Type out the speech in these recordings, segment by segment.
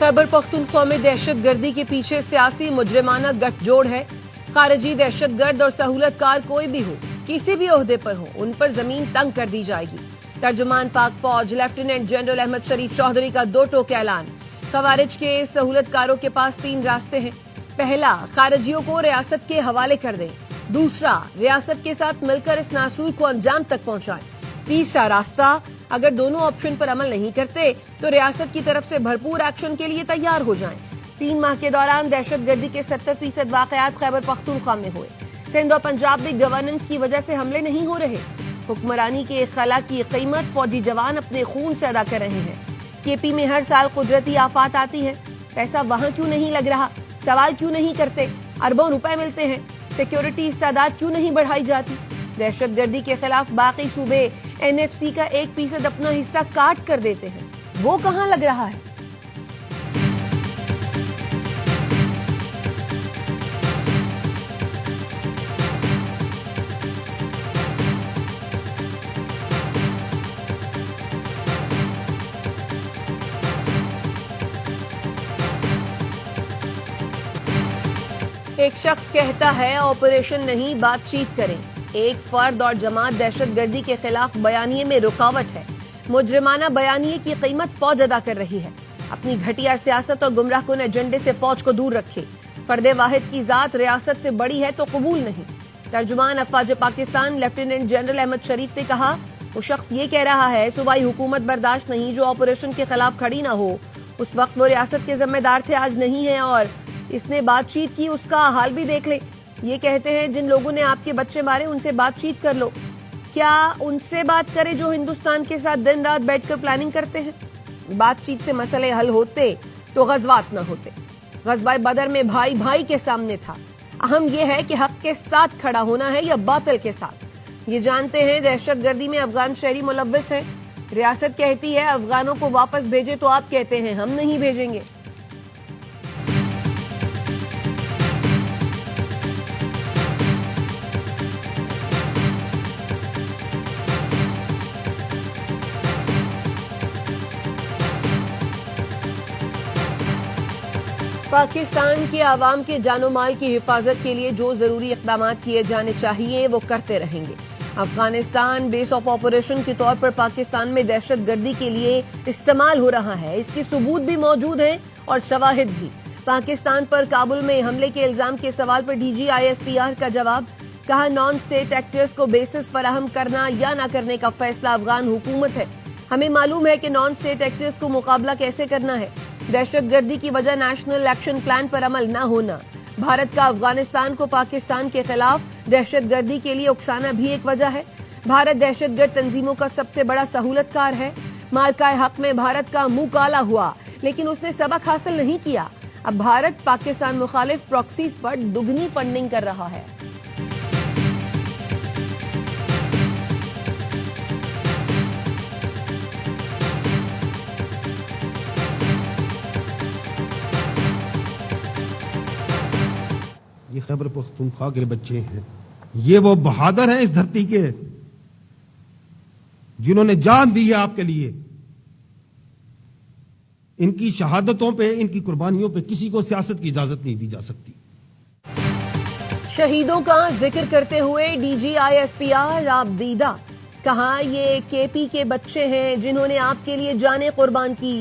खैबर पख्तूनख्वा में दहशतगर्दी के पीछे सियासी मुजरिमाना गठजोड़ है। खारजी दहशतगर्द और सहूलतकार कोई भी हो, किसी भी ओहदे पर हो, उन पर जमीन तंग कर दी जाएगी। तर्जुमान पाक फौज लेफ्टिनेंट जनरल अहमद शरीफ चौधरी का दो टोक ऐलान। खवारिज के सहूलतकारों के पास तीन रास्ते हैं। पहला, खारजियों को रियासत के हवाले कर दें। दूसरा, रियासत के साथ मिलकर इस नासूर को अंजाम तक पहुंचाएं। तीसरा रास्ता, अगर दोनों ऑप्शन पर अमल नहीं करते तो रियासत की तरफ से भरपूर एक्शन के लिए तैयार हो जाएं। 3 माह के दौरान दहशतगर्दी के 70% वाकयात खैबर पख्तूनख्वा में हुए। सिंध और पंजाब में गवर्नेंस की वजह से हमले नहीं हो रहे। हुक्मरानी के खला की कीमत फौजी जवान अपने खून से अदा कर रहे हैं। केपी में हर साल कुदरती आफात आती है, पैसा वहां क्यों नहीं लग रहा? सवाल क्यों नहीं करते? अरबों रुपए मिलते हैं, सिक्योरिटी इस्तादाद क्यों नहीं बढ़ाई जाती? दहशतगर्दी के खिलाफ बाकी सूबे NFC का 1% अपना हिस्सा काट कर देते हैं, वो कहां लग रहा है? एक शख्स कहता है ऑपरेशन नहीं बातचीत करें। एक फर्द और जमात दहशतगर्दी के खिलाफ बयानिए में रुकावट है। मुजरिमाना बयानिए की कीमत फौज अदा कर रही है। अपनी घटिया सियासत और गुमराहकुन एजेंडे से फौज को दूर रखे। फर्दे वाहिद की जात रियासत से बड़ी है तो कबूल नहीं। तर्जुमान अफवाज पाकिस्तान लेफ्टिनेंट जनरल अहमद शरीफ ने कहा, वो शख्स ये कह रहा है सूबाई हुकूमत बर्दाश्त नहीं जो ऑपरेशन के खिलाफ खड़ी ना हो। उस वक्त वो रियासत के जिम्मेदार थे, आज नहीं है, और इसने बातचीत की, उसका हाल भी देख ले। ये कहते हैं जिन लोगों ने आपके बच्चे मारे उनसे बातचीत कर लो। क्या उनसे बात करें जो हिंदुस्तान के साथ दिन रात बैठकर प्लानिंग करते हैं? बातचीत से मसले हल होते तो गजवात न होते। गजवा बदर में भाई भाई के सामने था। अहम यह है कि हक के साथ खड़ा होना है या बातिल के साथ। ये जानते हैं दहशतगर्दी में अफगान शहरी मुलव्वस है। रियासत कहती है अफगानों को वापस भेजे तो आप कहते हैं हम नहीं भेजेंगे। पाकिस्तान की आवाम के जानो माल की हिफाजत के लिए जो जरूरी इकदाम किए जाने चाहिए वो करते रहेंगे। अफगानिस्तान बेस ऑफ ऑपरेशन के तौर पर पाकिस्तान में दहशतगर्दी के लिए इस्तेमाल हो रहा है। इसके सबूत भी मौजूद हैं और शवाहिद भी। पाकिस्तान पर काबुल में हमले के इल्जाम के सवाल पर DG ISPR का जवाब। कहा, नॉन स्टेट एक्टर्स को बेसिस फराहम करना या न करने का फैसला अफगान हुकूमत है। हमें मालूम है कि नॉन स्टेट एक्टर्स को मुकाबला कैसे करना है। दहशतगर्दी की वजह नेशनल एक्शन प्लान पर अमल न होना। भारत का अफगानिस्तान को पाकिस्तान के खिलाफ दहशतगर्दी के लिए उकसाना भी एक वजह है। भारत दहशतगर्द तंजीमों का सबसे बड़ा सहूलतकार है। मार्काए हक में भारत का मुंह काला हुआ, लेकिन उसने सबक हासिल नहीं किया। अब भारत पाकिस्तान मुखालिफ प्रॉक्सीज पर दुगनी फंडिंग कर रहा है। ये खैबर पख्तूनख्वा के बच्चे हैं, ये वो बहादुर हैं इस धरती के जिन्होंने जान दी है आपके लिए। इनकी शहादतों पे, इनकी कुर्बानियों पे किसी को सियासत की इजाजत नहीं दी जा सकती। शहीदों का जिक्र करते हुए DG ISPR आबदीदा कहा, ये KP के बच्चे हैं जिन्होंने आपके लिए जाने कुर्बान की।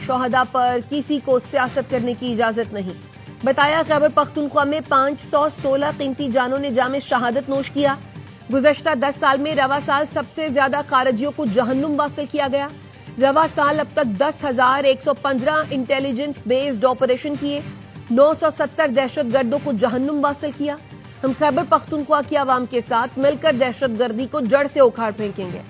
शोहदा पर किसी को सियासत करने की इजाजत नहीं। बताया, खैबर पख्तूनख्वा में 516 कीमती जानों ने जामे शहादत नोश किया। गुज़श्ता 10 साल में रवा साल सबसे ज्यादा खारजियों को जहन्नुम वासिल किया गया। रवा साल अब तक 10,115 इंटेलिजेंस बेस्ड ऑपरेशन किए, 970 दहशतगर्दों को जहन्नुम वासिल किया। हम खैबर पख्तूनख्वा की आवाम के साथ मिलकर दहशतगर्दी को जड़ से उखाड़ फेंकेंगे।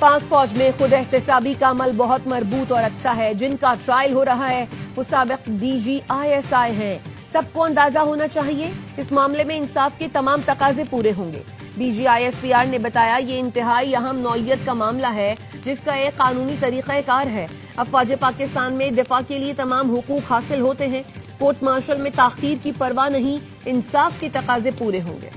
पाक फौज में खुद एहतसाबी का अमल बहुत मरबूत और अच्छा है। जिनका ट्रायल हो रहा है वो साबिक DG ISI हैं। सबको अंदाजा होना चाहिए इस मामले में इंसाफ के तमाम तकाजे पूरे होंगे। DG ISPR ने बताया, ये इंतहाई अहम नौइयत का मामला है जिसका एक कानूनी तरीक़ाकार है। अफवाज पाकिस्तान में दिफा के लिए तमाम हुकूक हासिल होते हैं। कोर्ट मार्शल में ताखीर की परवाह नहीं, इंसाफ के तकाजे पूरे होंगे।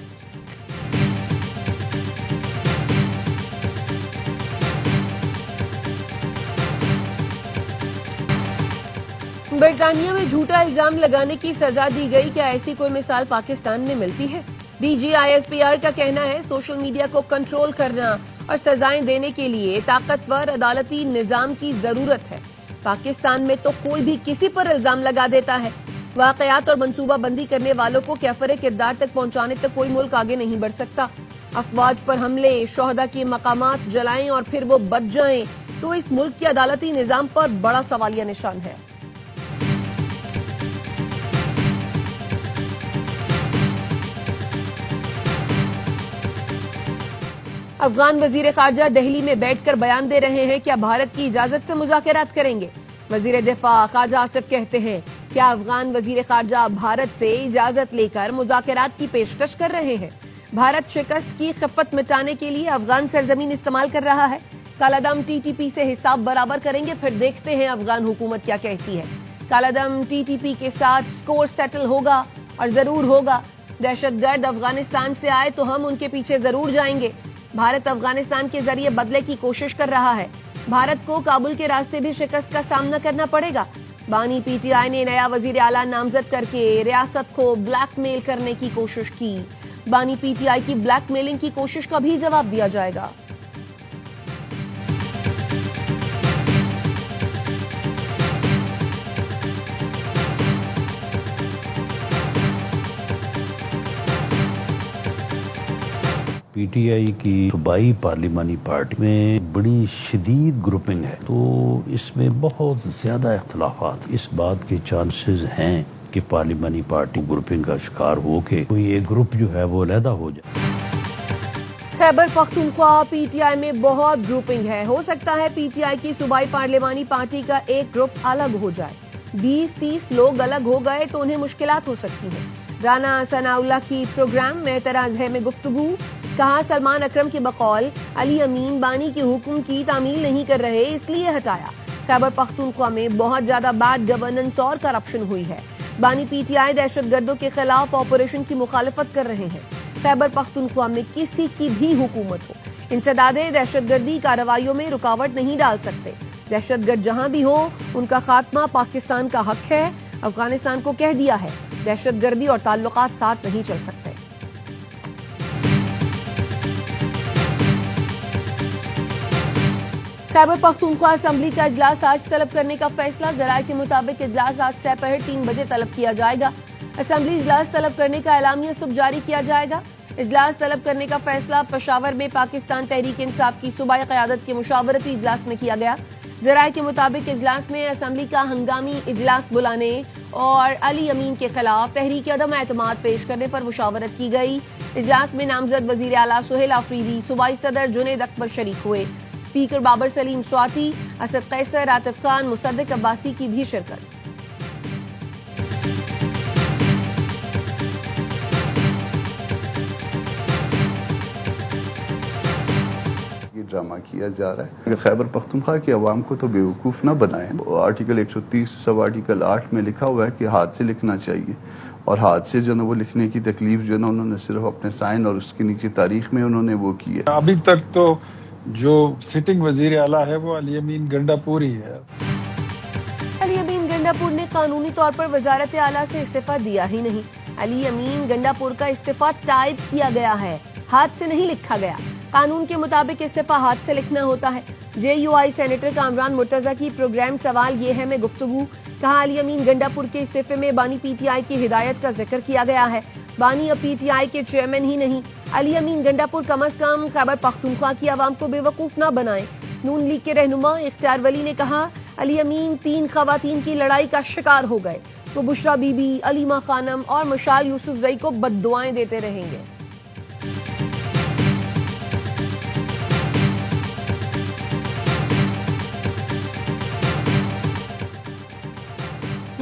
برطانیہ میں جھوٹا الزام لگانے کی سزا دی گئی، کیا ایسی کوئی مثال پاکستان میں ملتی ہے؟ D G I S P R کا کہنا ہے سوشل میڈیا کو کنٹرول کرنا اور سزائیں دینے کے لیے طاقتور عدالتی نظام کی ضرورت ہے۔ پاکستان میں تو کوئی بھی کسی پر الزام لگا دیتا ہے۔ واقعات اور منصوبہ بندی کرنے والوں کو کیفر کردار تک پہنچانے تک کوئی ملک آگے نہیں بڑھ سکتا۔ افواج پر حملے، شہداء کے مقامات جلائیں اور پھر وہ بچ جائیں تو اس ملک کے عدالتی نظام پر بڑا سوالیہ نشان ہے۔ افغان وزیر خارجہ دہلی میں بیٹھ کر بیان دے رہے ہیں، کیا بھارت کی اجازت سے مذاکرات کریں گے؟ وزیر دفاع خواجہ آصف کہتے ہیں، کیا افغان وزیر خارجہ بھارت سے اجازت لے کر مذاکرات کی پیشکش کر رہے ہیں؟ بھارت شکست کی خفت مٹانے کے لیے افغان سرزمین استعمال کر رہا ہے۔ کالعدم ٹی ٹی پی سے حساب برابر کریں گے، پھر دیکھتے ہیں افغان حکومت کیا کہتی ہے۔ کالعدم ٹی ٹی پی کے ساتھ سکور سیٹل ہوگا اور ضرور ہوگا۔ دہشت گرد افغانستان سے آئے تو ہم ان کے پیچھے ضرور جائیں گے۔ بھارت افغانستان کے ذریعے بدلے کی کوشش کر رہا ہے۔ بھارت کو کابل کے راستے بھی شکست کا سامنا کرنا پڑے گا۔ بانی پی ٹی آئی نے نیا وزیر اعلیٰ نامزد کر کے ریاست کو بلیک میل کرنے کی کوشش کی۔ بانی پی ٹی آئی کی بلیک میلنگ کی کوشش کا بھی جواب دیا جائے گا۔ پی ٹی آئی کی صوبائی پارلیمانی پارٹی میں بڑی شدید گروپنگ ہے، تو اس میں بہت زیادہ اختلافات، اس بات کے چانسز ہیں کہ پارلیمانی پارٹی گروپنگ کا شکار ہو کے کوئی ایک گروپ جو ہے وہ علیحدہ ہو جائے۔ Khyber Pakhtunkhwa P T I میں بہت گروپنگ ہے، ہو سکتا ہے پی ٹی آئی کی صوبائی پارلیمانی پارٹی کا ایک گروپ الگ ہو جائے۔ 20-30 لوگ الگ ہو گئے تو انہیں مشکلات ہو سکتی ہیں۔ رانا ثناء اللہ کی پروگرام میں اعتراض ہے میں گفتگو، کہا سلمان اکرم کے بقول علی امین بانی کے حکم کی تعمیل نہیں کر رہے اس لیے ہٹایا۔ خیبر پختونخوا میں بہت زیادہ بیڈ گورننس اور کرپشن ہوئی ہے۔ بانی پی ٹی آئی دہشت گردوں کے خلاف آپریشن کی مخالفت کر رہے ہیں۔ خیبر پختونخوا میں کسی کی بھی حکومت ہو، انسداد دہشت گردی کارروائیوں میں رکاوٹ نہیں ڈال سکتے۔ دہشت گرد جہاں بھی ہو ان کا خاتمہ پاکستان کا حق ہے۔ افغانستان کو کہہ دیا ہے دہشت گردی اور تعلقات ساتھ نہیں چل سکتے۔ خیبر پختونخوا اسمبلی کا اجلاس آج طلب کرنے کا فیصلہ، ذرائع کے مطابق اجلاس آج سپہر 3 بجے طلب کیا جائے گا۔ اسمبلی اجلاس طلب کرنے کا اعلامیہ صبح جاری کیا جائے گا۔ اجلاس طلب کرنے کا فیصلہ پشاور میں پاکستان تحریک انصاف کی صوبائی قیادت کے مشاورتی اجلاس میں کیا گیا۔ ذرائع کے مطابق اجلاس میں اسمبلی کا ہنگامی اجلاس بلانے اور علی امین کے خلاف تحریک عدم اعتماد پیش کرنے پر مشاورت کی گئی۔ اجلاس میں نامزد وزیر اعلیٰ سہیل آفریدی، صوبائی صدر جنید اکبر شریک ہوئے۔ اسپیکر بابر سلیم سواتی، اسد قیصر، عاطف خان، مصدق عباسی کی بھی شرکت۔ ڈرامہ کیا جا رہا ہے۔ اگر خیبر پختونخوا کی عوام کو تو بیوقوف نہ بنائیں۔ آرٹیکل 130 سب آرٹیکل 8 میں لکھا ہوا ہے کہ ہاتھ سے لکھنا چاہیے، اور ہاتھ سے جو ہے وہ لکھنے کی تکلیف جو ہے نا انہوں نے صرف اپنے سائن اور اس کے نیچے تاریخ میں انہوں نے وہ کی ہے۔ ابھی تک تو جو سٹنگ وزیر اعلیٰ ہے وہ علی امین گنڈا پور ہی ہے۔ علی امین گنڈا پور نے قانونی طور پر وزارت اعلیٰ سے استعفیٰ دیا ہی نہیں۔ علی امین گنڈا پور کا استعفیٰ ٹائپ کیا گیا ہے، ہاتھ سے نہیں لکھا گیا۔ قانون کے مطابق استعفیٰ ہاتھ سے لکھنا ہوتا ہے۔ J U I senator Kamran Murtaza کی پروگرام سوال یہ ہے میں گفتگو، کہا علی امین گنڈا پور کے استعفے میں بانی پی ٹی آئی کی ہدایت کا ذکر کیا گیا ہے۔ بانی اب پی ٹی آئی کے چیئرمین ہی نہیں۔ علی امین گنڈا پور کم از کم خیبر پختونخوا کی عوام کو بے وقوف نہ بنائیں۔ نون لیگ کے رہنما اختیار ولی نے کہا علی امین 3 خواتین کی لڑائی کا شکار ہو گئے تو بشرا بی بی، علیمہ خانم اور مشال یوسف زئی کو بد دعائیں دیتے رہیں گے۔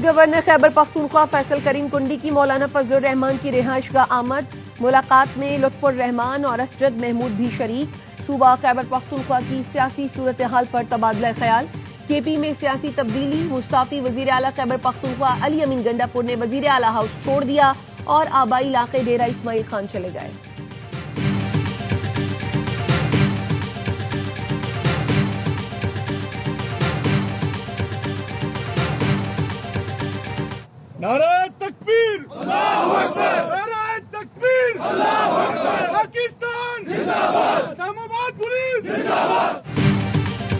گورنر خیبر پختونخوا فیصل کریم کنڈی کی مولانا فضل الرحمان کی رہائش گاہ آمد، ملاقات میں لطف الرحمان اور اسجد محمود بھی شریک۔ صوبہ خیبر پختونخوا کی سیاسی صورتحال پر تبادلہ خیال، کے پی میں سیاسی تبدیلی، مستعفی وزیر اعلیٰ خیبر پختونخوا علی امین گنڈا پور نے وزیر اعلیٰ ہاؤس چھوڑ دیا اور آبائی علاقے ڈیرہ اسماعیل خان چلے گئے۔ नारे तकबीर, अल्लाहू अकबर, नारे तकबीर, अल्लाहू अकबर, पाकिस्तान जिंदाबाद, इस्लामाबाद पुलिस जिंदाबाद।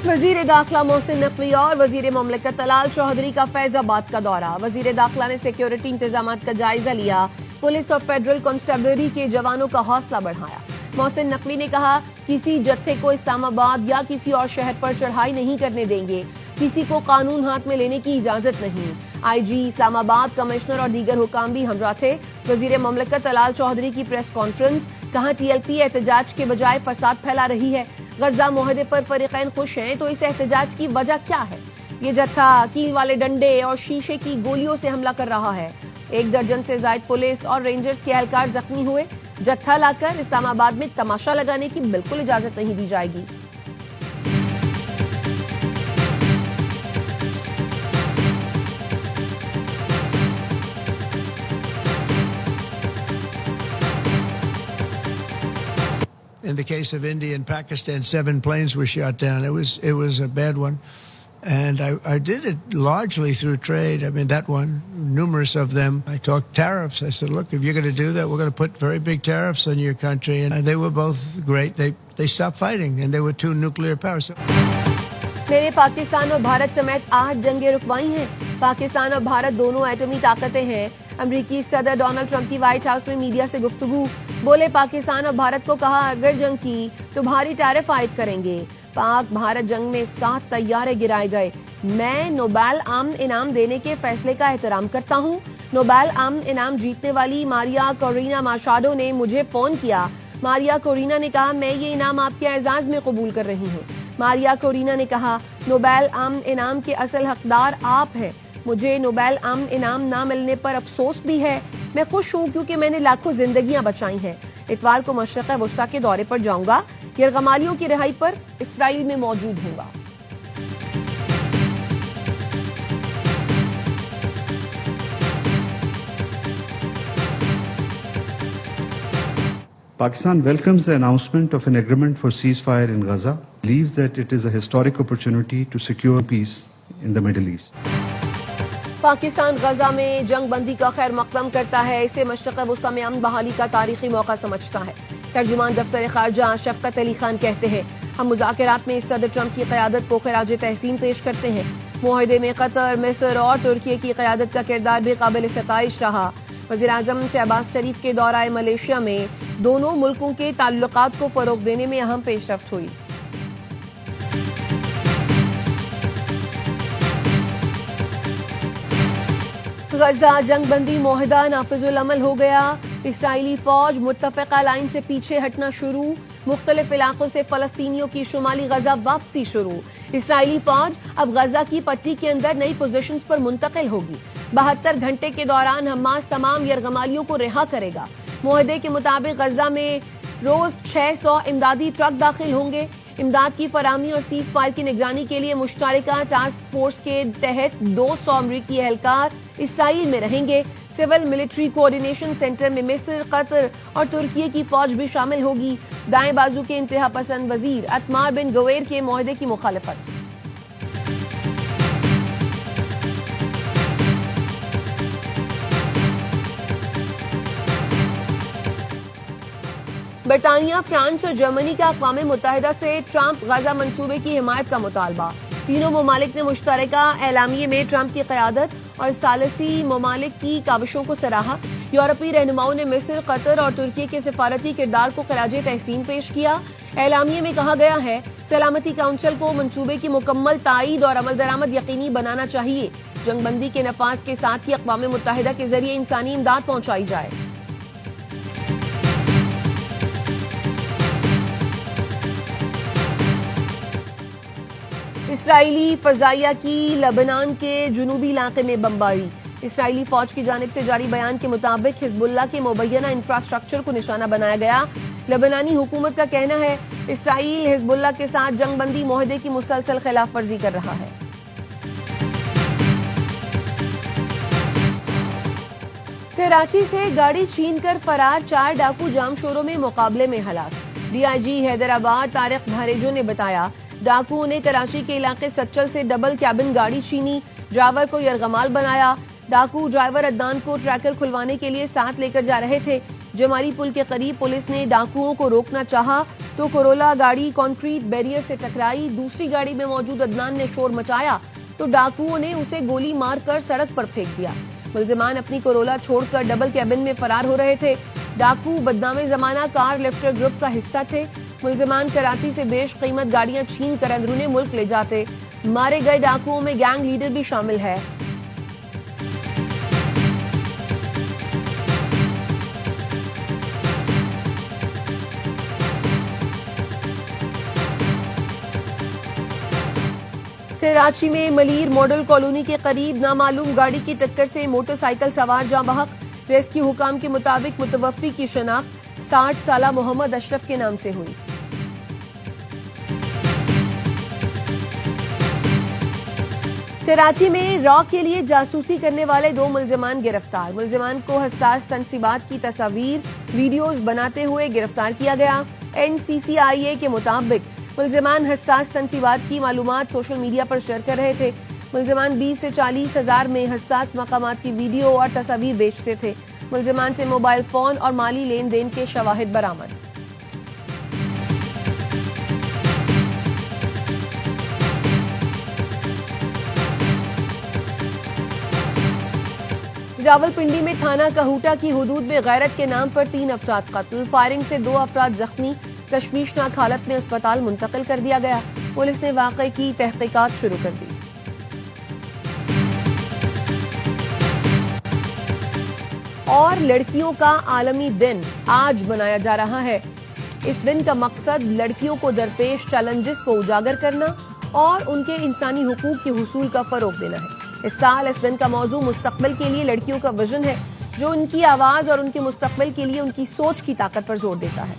वजीर दाखिला मोहसिन नकवी और वजीर मुमलिकत तलाल चौधरी का फैजाबाद का दौरा। वजीर दाखिला ने सिक्योरिटी इंतजामात का जायजा लिया, पुलिस और फेडरल कांस्टेबलरी के जवानों का हौसला बढ़ाया। मोहसिन नकवी ने कहा, किसी जत्थे को इस्लामाबाद या किसी और शहर पर चढ़ाई नहीं करने देंगे, किसी को कानून हाथ में लेने की इजाजत नहीं। आईजी इस्लामाबाद, कमिश्नर और दीगर हुकाम भी हमरा थे। वजीर मुमलिकत तलाल चौधरी की प्रेस कॉन्फ्रेंस, कहा TLP एहतजाज के बजाय फसाद फैला रही है। गजा मुआहदे पर फरीकैन खुश हैं तो इस एहतजाज की वजह क्या है? ये जत्था कील वाले डंडे और शीशे की गोलियों से हमला कर रहा है। 1 दर्जन से ज्यादा पुलिस और रेंजर्स के एहलकार जख्मी हुए। जत्था लाकर इस्लामाबाद में तमाशा लगाने की बिल्कुल इजाजत नहीं दी जाएगी। In the case of India and Pakistan, 7 planes were shot down. It was a bad one. And I did it largely through trade. I mean, that one, numerous of them. I talked tariffs. I said, look, if you're going to do that, we're going to put very big tariffs on your country. And they were both great. They stopped fighting, and they were 2 nuclear powers. मैंने पाकिस्तान और भारत समेत 8 जंगें रुकवाई हैं। पाकिस्तान और भारत दोनों एटमी ताकतें हैं। अमरीकी सदर डोनाल्ड ट्रंप की व्हाइट हाउस में मीडिया से गुफ्तगू, बोले पाकिस्तान और भारत को कहा अगर जंग की तो भारी टैरिफ आयद करेंगे। पाक भारत जंग में 7 तैयारे गिराए गए। मैं नोबेल अमन इनाम देने के फैसले का एहतराम करता हूँ। नोबेल अमन इनाम जीतने वाली मारिया कोरिना माशाडो ने मुझे फोन किया। मारिया कोरिना ने कहा, मैं ये इनाम आपके एजाज में कबूल कर रही हूँ। मारिया कोरिना ने कहा, नोबेल अमन इनाम के असल हकदार आप हैं। मुझे नोबेल अमन इनाम ना मिलने पर अफसोस भी है। मैं खुश हूँ क्योंकि मैंने लाखों जिंदगियां बचाई हैं। इतवार को मशरक़ वस्ता के दौरे पर जाऊंगा। यरगमालियों की रिहाई पर इसराइल में मौजूद हूंगा। Pakistan welcomes the announcement of an agreement for ceasefire in Gaza, believes that it is a historic opportunity to secure peace in the Middle East. Pakistan गजा में जंग बंदी का खैर मकदम करता है। इसे मशरक़ वस्ता में अमन बहाली का तारीखी मौका समझता है। तर्जुमान दफ्तर खारजा शफकत अली खान कहते हैं, हम मुज़ाकरात में सदर ट्रंप की क़यादत को खिराज तहसीन पेश करते हैं। मुआहदे में कतर, मिस्र और तुर्की की क़यादत का किरदार भी काबिल सताइश रहा। वज़ीर-ए-आज़म शहबाज शरीफ के दौराए मलेशिया में दोनों मुल्कों के ताल्लुकात को फ़रोग़ देने में अहम पेशरफ्त हुई। गजा जंग बंदी मुआहदा नाफिजुल अमल हो गया। इसराइली फौज मुत्तफ़िक़ा लाइन से पीछे हटना शुरू। मुख्तलिफ इलाकों से फलस्तीनियों की शुमाली गजा वापसी शुरू। इसराइली फौज अब गजा की पट्टी के अंदर नई पोजीशंस पर मुंतकिल होगी। 72 घंटे के दौरान हमास तमाम यरगमालियों को रिहा करेगा। मुआहदे के मुताबिक गजा में रोज 600 इमदादी ट्रक दाखिल होंगे। इमदाद की फराहमी और सीज फायर की निगरानी के लिए मुश्तरका टास्क फोर्स के तहत 200 अमरीकी एहलकार इसराइल में रहेंगे। सिविल मिलिट्री कोऑर्डिनेशन सेंटर में मिस्र, कतर और तुर्की की फौज भी शामिल होगी। दाएं बाजू के इंतहा पसंद वजीर अतमार बिन गवेर के मुआहदे की मुखालफत। बरतानिया, फ्रांस और जर्मनी का अक़वाम मुत्तहिदा से ट्रंप गजा मंसूबे की हिमायत का मुतालबा। तीनों ममालिक ने मुश्तरका एलामिये में ट्रंप की क़यादत और सालसी ममालिक की काविशों को सराहा। यूरोपीय रहनुमाओं ने मिस्र, कतर और तुर्की के सिफारती किरदार को खिराज तहसीन पेश किया। एलामिये में कहा गया है, सलामती काउंसिल को मंसूबे की मुकम्मल ताईद और अमल दरामद यकीनी बनाना चाहिए। जंगबंदी के नफाज के साथ ही अक़वाम मुत्तहिदा के जरिए इंसानी इमदाद पहुंचाई जाए। इसराइली फजाइया की लबनान के जुनूबी इलाके में बमबारी। इसराइली फौज की जानिब से जारी बयान के मुताबिक हिजबुल्लाह के मुबैना इंफ्रास्ट्रक्चर को निशाना बनाया गया। लबनानी हुकूमत का कहना है, इसराइल हिजबुल्लाह के साथ जंगबंदी मुआहदे की मुसलसल खिलाफ वर्जी कर रहा है। कराची से गाड़ी छीनकर फरार 4 डाकू जामशोरों में मुकाबले में हलाक। DIG हैदराबाद तारिक धारेजो ने बताया, डाकुओं ने कराची के इलाके सच्चल से डबल कैबिन गाड़ी छीनी, ड्राइवर को यरगमाल बनाया। ڈاکو ڈرائیور عدنان کو ٹریکر کھلوانے کے لیے ساتھ لے کر جا رہے تھے. جمالی پل کے قریب پولیس نے ڈاکوؤں کو روکنا چاہا تو کرولا گاڑی کانکریٹ بیریئر سے ٹکرائی. دوسری گاڑی میں موجود عدنان نے شور مچایا تو ڈاکوؤں نے اسے گولی مار کر سڑک پر پھینک دیا. ملزمان اپنی کرولا چھوڑ کر ڈبل کیبن میں فرار ہو رہے تھے. ڈاکو بدنام زمانہ کار لفٹر گروپ کا حصہ تھے. ملزمان کراچی سے بیش قیمت گاڑیاں چھین کر اندرون ملک لے جاتے. مارے گئے ڈاکوؤں میں گینگ لیڈر بھی شامل ہے. کراچی میں ملیر ماڈل کالونی کے قریب نامعلوم گاڑی کی ٹکر سے موٹر سائیکل سوار جاں بحق. ریسکیو حکام کے مطابق متوفی کی شناخت 60 سالہ محمد اشرف کے نام سے ہوئی. کراچی میں را کے لیے جاسوسی کرنے والے 2 ملزمان گرفتار. ملزمان کو حساس تنصیبات کی تصاویر ویڈیوز بناتے ہوئے گرفتار کیا گیا. NCCIA کے مطابق ملزمان حساس تنصیبات کی معلومات سوشل میڈیا پر شیئر کر رہے تھے. ملزمان 20 سے 40 ہزار میں حساس مقامات کی ویڈیو اور تصاویر بیچتے تھے. ملزمان سے موبائل فون اور مالی لین دین کے شواہد برآمد. راولپنڈی میں تھانہ کہوٹا کی حدود میں غیرت کے نام پر 3 افراد قتل. فائرنگ سے 2 افراد زخمی تشویشناک حالت میں اسپتال منتقل کر دیا گیا. پولیس نے واقعے کی تحقیقات شروع کر دی. اور لڑکیوں کا عالمی دن آج منایا جا رہا ہے. اس دن کا مقصد لڑکیوں کو درپیش چیلنجز کو اجاگر کرنا اور ان کے انسانی حقوق کے حصول کا فروغ دینا ہے. اس سال اس دن کا موضوع مستقبل کے لیے لڑکیوں کا ویژن ہے جو ان کی آواز اور ان کے مستقبل کے لیے ان کی سوچ کی طاقت پر زور دیتا ہے.